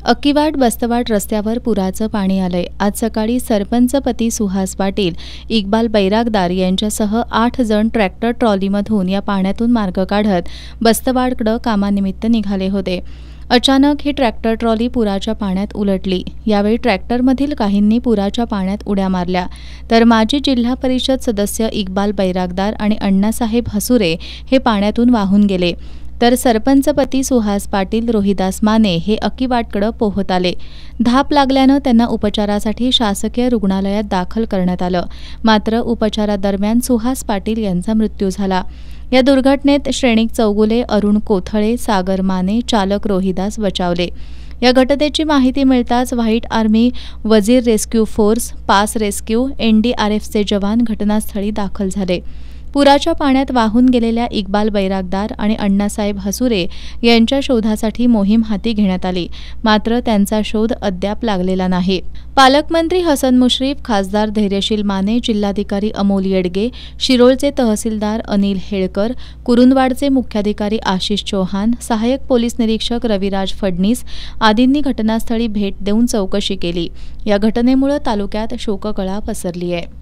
अक्कीवाड बस्तवाड रस्त्यावर पुराचं पाणी आलंय। आज सकाळी सरपंच पती सुहास पाटील, इक्बाल बैरागदार यांच्यासह 8 जण ट्रॅक्टर ट्रॉलीमधून या पाण्यातून मार्ग काढत बस्तवाडकडे कामानिमित्त निघाले होते। अचानक ही ट्रॅक्टर ट्रॉली पुराच्या पाण्यात उलटली। यावेळी ट्रॅक्टरमधील काहींनी पुराच्या पाण्यात उड्या मारल्या, तर माजी जिल्हा परिषद सदस्य इक्बाल बैरागदार आणि अण्णासाहेब हसुरे हे पाण्यातून वाहून गेले। तर सरपंचपती सुहास पाटील, रोहिदास माने हे अक्कीवाडकडे पोहत आले। धाप लागल्यानं त्यांना उपचारासाठी शासकीय रुग्णालयात दाखल करण्यात आलं। मात्र उपचारादरम्यान सुहास पाटील यांचा मृत्यू झाला। या दुर्घटनेत श्रेणिक चौगुले, अरुण कोथळे, सागर माने, चालक रोहिदास बचावले। या घटनेची माहिती मिळताच व्हाईट आर्मी, वजीर रेस्क्यू फोर्स, पास रेस्क्यू, NDRFचे जवान घटनास्थळी दाखल झाले। पुराच्या पाण्यात वाहून गेलेल्या इक्बाल बैरागदार आणि अण्णासाहेब हसुरे यांच्या शोधासाठी मोहीम हाती घेण्यात आली, मात्र त्यांचा शोध अद्याप लागलेला नाही। पालकमंत्री हसन मुश्रीफ, खासदार धैर्यशील माने, जिल्हाधिकारी अमोल येडगे, शिरोळचे तहसीलदार अनिल हेळकर, कुरुंदवाडचे मुख्याधिकारी आशिष चौहान, सहाय्यक पोलीस निरीक्षक रविराज फडणीस आदींनी घटनास्थळी भेट देऊन चौकशी केली। या घटनेमुळे तालुक्यात शोककळा पसरली आहे।